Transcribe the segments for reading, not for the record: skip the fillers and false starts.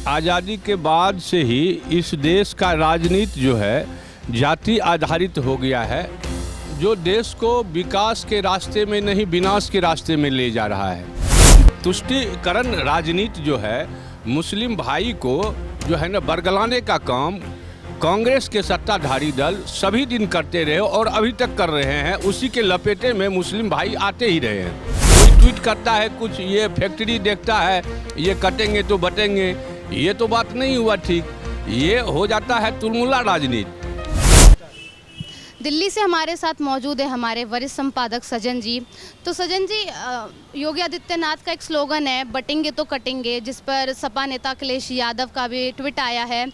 आज़ादी के बाद से ही इस देश का राजनीति जो है जाति आधारित हो गया है, जो देश को विकास के रास्ते में नहीं विनाश के रास्ते में ले जा रहा है। तुष्टीकरण राजनीति जो है मुस्लिम भाई को जो है ना बरगलाने का काम कांग्रेस के सत्ताधारी दल सभी दिन करते रहे और अभी तक कर रहे हैं। उसी के लपेटे में मुस्लिम भाई आते ही रहे हैं। ट्वीट करता है कुछ, ये फैक्ट्री देखता है, ये कटेंगे तो बटेंगे, ये तो बात नहीं हुआ ठीक। ये हो जाता है तुलमुला राजनीति। दिल्ली से हमारे साथ मौजूद है हमारे वरिष्ठ संपादक सजन जी। तो सजन जी, योगी आदित्यनाथ का एक स्लोगन है बटेंगे तो कटेंगे, जिस पर सपा नेता अखिलेश यादव का भी ट्वीट आया है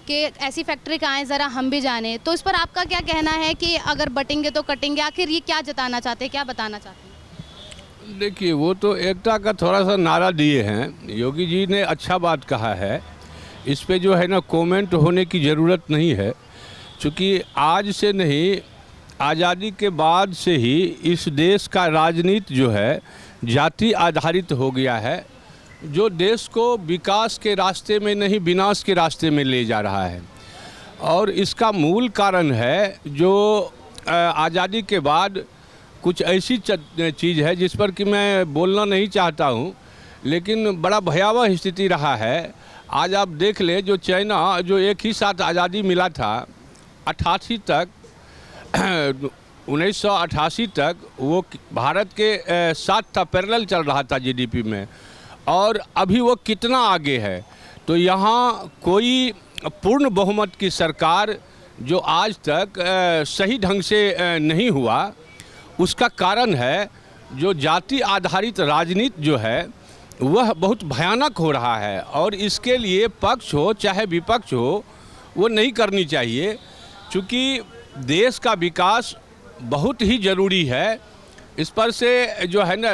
कि ऐसी फैक्ट्री कहाँ है ज़रा हम भी जाने। तो इस पर आपका क्या कहना है कि अगर बटेंगे तो कटेंगे, आखिर ये क्या जताना चाहते हैं, क्या बताना चाहते हैं? देखिए, वो तो एकता का थोड़ा सा नारा दिए हैं। योगी जी ने अच्छा बात कहा है, इस पे जो है ना कमेंट होने की ज़रूरत नहीं है, क्योंकि आज से नहीं आज़ादी के बाद से ही इस देश का राजनीति जो है जाति आधारित हो गया है, जो देश को विकास के रास्ते में नहीं विनाश के रास्ते में ले जा रहा है। और इसका मूल कारण है जो आज़ादी के बाद कुछ ऐसी चीज़ है जिस पर कि मैं बोलना नहीं चाहता हूँ, लेकिन बड़ा भयावह स्थिति रहा है। आज आप देख ले, जो चाइना जो एक ही साथ आज़ादी मिला था 88 तक 1988 तक वो भारत के साथ था, पैरेलल चल रहा था जीडीपी में, और अभी वो कितना आगे है। तो यहाँ कोई पूर्ण बहुमत की सरकार जो आज तक सही ढंग से नहीं हुआ, उसका कारण है जो जाति आधारित राजनीति जो है वह बहुत भयानक हो रहा है। और इसके लिए पक्ष हो चाहे विपक्ष हो वो नहीं करनी चाहिए, क्योंकि देश का विकास बहुत ही ज़रूरी है। इस पर से जो है ना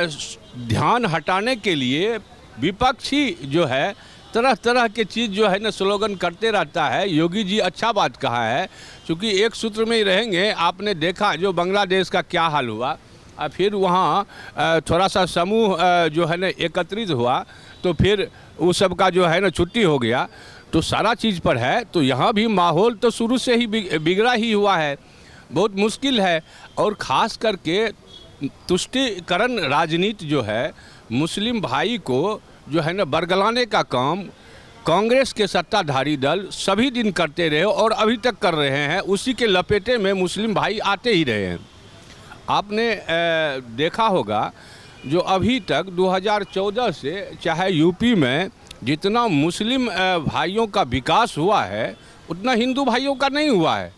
ध्यान हटाने के लिए विपक्ष ही जो है तरह तरह के चीज़ जो है ना स्लोगन करते रहता है। योगी जी अच्छा बात कहा है, क्योंकि एक सूत्र में ही रहेंगे। आपने देखा जो बांग्लादेश का क्या हाल हुआ, और फिर वहाँ थोड़ा सा समूह जो है ना एकत्रित हुआ, तो फिर उस सब का जो है ना छुट्टी हो गया। तो सारा चीज़ पर है, तो यहाँ भी माहौल तो शुरू से ही बिगड़ा ही हुआ है, बहुत मुश्किल है। और ख़ास करके तुष्टीकरण राजनीति जो है मुस्लिम भाई को जो है ना बरगलाने का काम कांग्रेस के सत्ताधारी दल सभी दिन करते रहे और अभी तक कर रहे हैं। उसी के लपेटे में मुस्लिम भाई आते ही रहे हैं। आपने देखा होगा जो अभी तक 2014 से चाहे यूपी में जितना मुस्लिम भाइयों का विकास हुआ है उतना हिंदू भाइयों का नहीं हुआ है।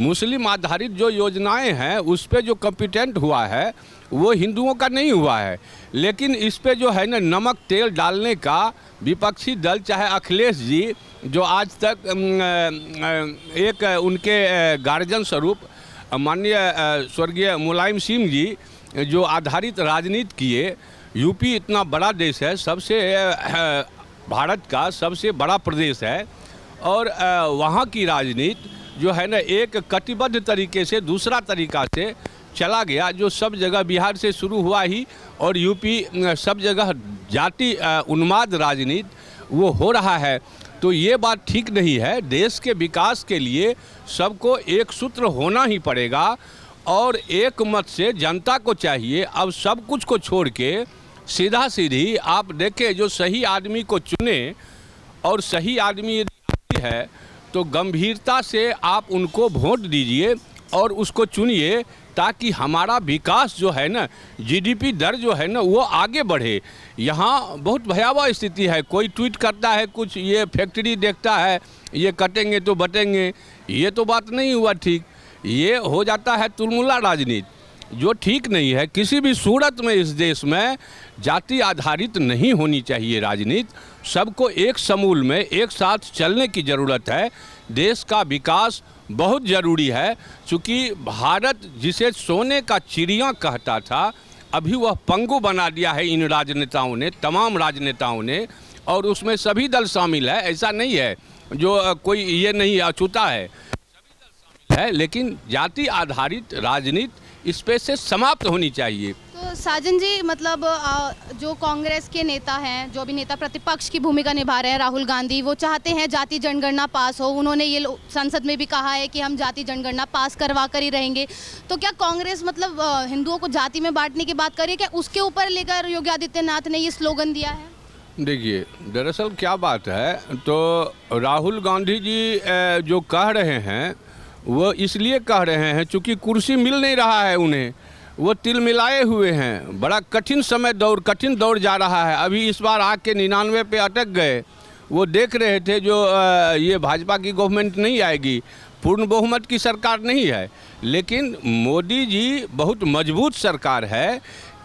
मुस्लिम आधारित जो योजनाएं हैं उस पे जो कॉम्पिटेंट हुआ है वो हिंदुओं का नहीं हुआ है। लेकिन इस पे जो है ना नमक तेल डालने का विपक्षी दल चाहे अखिलेश जी, जो आज तक एक उनके गार्जियन स्वरूप माननीय स्वर्गीय मुलायम सिंह जी जो आधारित राजनीति किए। यूपी इतना बड़ा देश है, सबसे भारत का सबसे बड़ा प्रदेश है, और वहाँ की राजनीति जो है ना एक कटिबद्ध तरीके से दूसरा तरीका से चला गया, जो सब जगह बिहार से शुरू हुआ ही और यूपी सब जगह जाति उन्माद राजनीति वो हो रहा है। तो ये बात ठीक नहीं है। देश के विकास के लिए सबको एक सूत्र होना ही पड़ेगा, और एक मत से जनता को चाहिए अब सब कुछ को छोड़ के सीधा सीधी आप देखें जो सही आदमी को चुने, और सही आदमी यदि है तो गंभीरता से आप उनको वोट दीजिए और उसको चुनिए, ताकि हमारा विकास जो है ना जीडीपी दर जो है ना वो आगे बढ़े। यहाँ बहुत भयावह स्थिति है। कोई ट्वीट करता है कुछ, ये फैक्ट्री देखता है, ये कटेंगे तो बटेंगे, ये तो बात नहीं हुआ ठीक। ये हो जाता है तुलमुला राजनीति, जो ठीक नहीं है। किसी भी सूरत में इस देश में जाति आधारित नहीं होनी चाहिए राजनीति। सबको एक समूल में एक साथ चलने की ज़रूरत है। देश का विकास बहुत ज़रूरी है, क्योंकि भारत जिसे सोने का चिड़िया कहता था अभी वह पंगु बना दिया है इन राजनेताओं ने, तमाम राजनेताओं ने, और उसमें सभी दल शामिल है। ऐसा नहीं है जो कोई ये नहीं अछूता है, सभी दल शामिल है। लेकिन जाति आधारित राजनीति इस पे से समाप्त होनी चाहिए। तो साजन जी मतलब जो कांग्रेस के नेता हैं, जो भी नेता प्रतिपक्ष की भूमिका निभा रहे हैं, राहुल गांधी, वो चाहते हैं जाति जनगणना पास हो। उन्होंने ये संसद में भी कहा है कि हम जाति जनगणना पास करवा कर ही रहेंगे। तो क्या कांग्रेस मतलब हिंदुओं को जाति में बांटने की बात कर रही है? क्या उसके ऊपर लेकर योगी आदित्यनाथ ने ये स्लोगन दिया है? देखिए, दरअसल क्या बात है, तो राहुल गांधी जी जो कह रहे हैं वो इसलिए कह रहे हैं चूँकि कुर्सी मिल नहीं रहा है उन्हें। वो तिलमिलाए हुए हैं, बड़ा कठिन दौर जा रहा है। अभी इस बार आके 99 पे अटक गए। वो देख रहे थे जो ये भाजपा की गवर्नमेंट नहीं आएगी, पूर्ण बहुमत की सरकार नहीं है, लेकिन मोदी जी बहुत मजबूत सरकार है।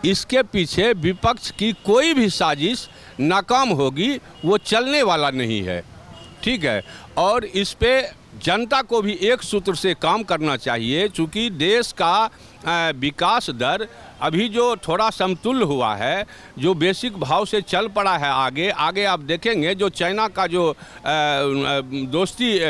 इसके पीछे विपक्ष की कोई भी साजिश नाकाम होगी, वो चलने वाला नहीं है, ठीक है। और इस पे जनता को भी एक सूत्र से काम करना चाहिए, चूँकि देश का विकास दर अभी जो थोड़ा समतुल्य हुआ है, जो बेसिक भाव से चल पड़ा है आगे आप देखेंगे जो चाइना का जो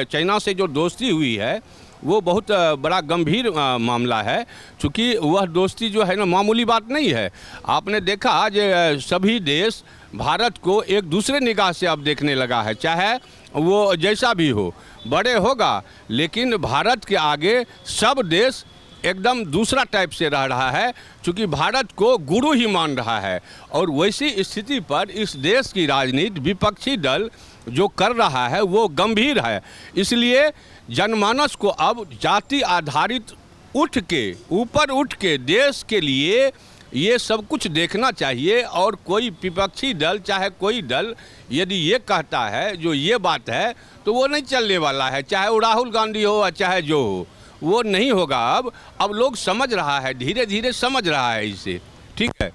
चाइना से जो दोस्ती हुई है वो बहुत बड़ा गंभीर मामला है, क्योंकि वह दोस्ती जो है ना मामूली बात नहीं है। आपने देखा जो सभी देश भारत को एक दूसरे निगाह से अब देखने लगा है, चाहे वो जैसा भी हो, बड़े होगा, लेकिन भारत के आगे सब देश एकदम दूसरा टाइप से रह रहा है, क्योंकि भारत को गुरु ही मान रहा है। और वैसी स्थिति पर इस देश की राजनीति विपक्षी दल जो कर रहा है वो गंभीर है। इसलिए जनमानस को अब जाति आधारित ऊपर उठ के देश के लिए ये सब कुछ देखना चाहिए। और कोई विपक्षी दल चाहे कोई दल यदि ये कहता है जो ये बात है तो वो नहीं चलने वाला है, चाहे वो राहुल गांधी हो या चाहे जो हो, वो नहीं होगा। अब लोग समझ रहा है, धीरे धीरे समझ रहा है इसे, ठीक है।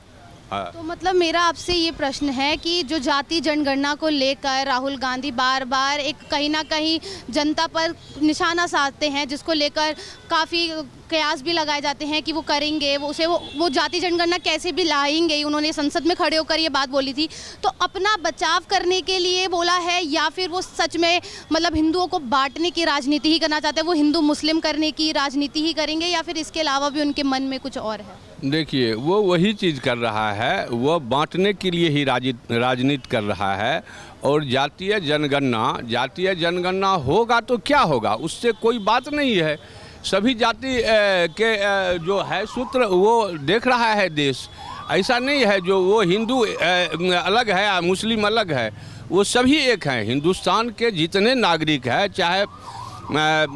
तो मतलब मेरा आपसे ये प्रश्न है कि जो जाति जनगणना को लेकर राहुल गांधी बार बार एक कहीं ना कहीं जनता पर निशाना साधते हैं, जिसको लेकर काफ़ी कयास भी लगाए जाते हैं कि वो करेंगे, वो जाति जनगणना कैसे भी लाएंगे। उन्होंने संसद में खड़े होकर ये बात बोली थी। तो अपना बचाव करने के लिए बोला है या फिर वो सच में मतलब हिंदुओं को बांटने की राजनीति ही करना चाहते हैं, वो हिंदू मुस्लिम करने की राजनीति ही करेंगे, या फिर इसके अलावा भी उनके मन में कुछ और है? देखिए, वो वही चीज़ कर रहा है, वो बांटने के लिए ही राजनीति कर रहा है। और जातीय जनगणना होगा तो क्या होगा, उससे कोई बात नहीं है। सभी जाति के जो है सूत्र वो देख रहा है देश। ऐसा नहीं है जो वो हिंदू अलग है या मुस्लिम अलग है, वो सभी एक हैं। हिंदुस्तान के जितने नागरिक हैं, चाहे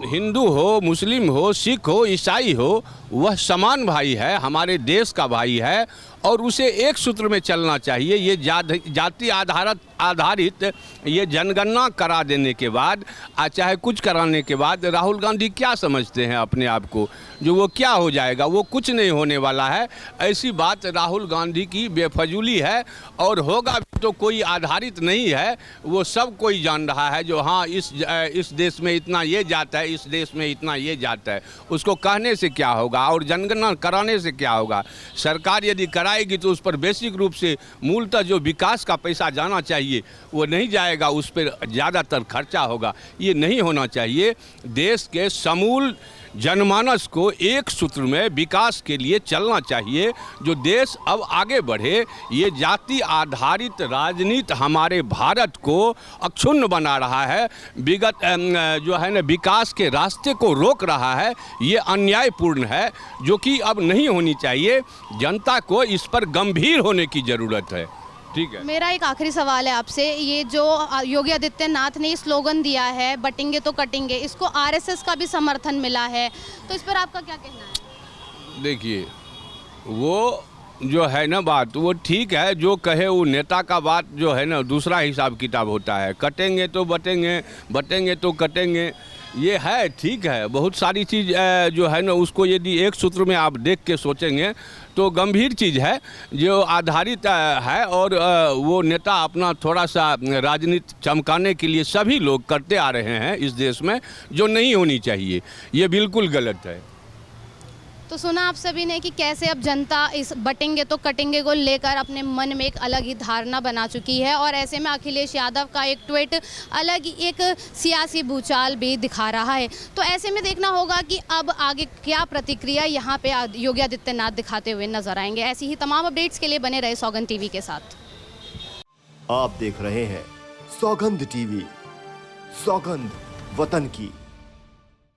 हिंदू हो, मुस्लिम हो, सिख हो, ईसाई हो, वह समान भाई है, हमारे देश का भाई है। और उसे एक सूत्र में चलना चाहिए। ये जाति आधारित ये जनगणना करा देने के बाद चाहे कुछ कराने के बाद राहुल गांधी क्या समझते हैं अपने आप को, जो वो क्या हो जाएगा, वो कुछ नहीं होने वाला है। ऐसी बात राहुल गांधी की बेफजूली है, और होगा भी तो कोई आधारित नहीं है। वो सब कोई जान रहा है जो हाँ इस देश में इतना ये जाता है, इस देश में इतना ये जाता है। उसको कहने से क्या होगा और जनगणना कराने से क्या होगा। सरकार यदि कराएगी तो उस पर बेसिक रूप से मूलतः जो विकास का पैसा जाना चाहिए वो नहीं जाएगा, उस पर ज़्यादातर खर्चा होगा। ये नहीं होना चाहिए। देश के समूल जनमानस को एक सूत्र में विकास के लिए चलना चाहिए, जो देश अब आगे बढ़े। ये जाति आधारित राजनीति हमारे भारत को अक्षुण्ण बना रहा है, विगत जो है ना विकास के रास्ते को रोक रहा है। ये अन्यायपूर्ण है, जो कि अब नहीं होनी चाहिए। जनता को इस पर गंभीर होने की ज़रूरत है, ठीक है। मेरा एक आखिरी सवाल है आपसे, ये जो योगी आदित्यनाथ ने स्लोगन दिया है बटेंगे तो कटेंगे, इसको आरएसएस का भी समर्थन मिला है, तो इस पर आपका क्या कहना है? देखिए, वो जो है ना बात वो ठीक है, जो कहे वो नेता का बात जो है ना दूसरा हिसाब किताब होता है। कटेंगे तो बटेंगे, बटेंगे तो कटेंगे, ये है ठीक है। बहुत सारी चीज़ जो है ना उसको यदि एक सूत्र में आप देख के सोचेंगे तो गंभीर चीज़ है जो आधारित है। और वो नेता अपना थोड़ा सा राजनीति चमकाने के लिए सभी लोग करते आ रहे हैं इस देश में, जो नहीं होनी चाहिए। ये बिल्कुल गलत है। तो सुना आप सभी ने कि कैसे अब जनता इस बटेंगे तो कटेंगे को लेकर अपने मन में एक अलग ही धारणा बना चुकी है, और ऐसे में अखिलेश यादव का एक ट्वीट अलग ही एक सियासी भूचाल भी दिखा रहा है। तो ऐसे में देखना होगा कि अब आगे क्या प्रतिक्रिया यहाँ पे योगी आदित्यनाथ दिखाते हुए नजर आएंगे। ऐसी ही तमाम अपडेट्स के लिए बने रहे सौगंध टीवी के साथ। आप देख रहे हैं सौगंध टीवी, सौगंध वतन की।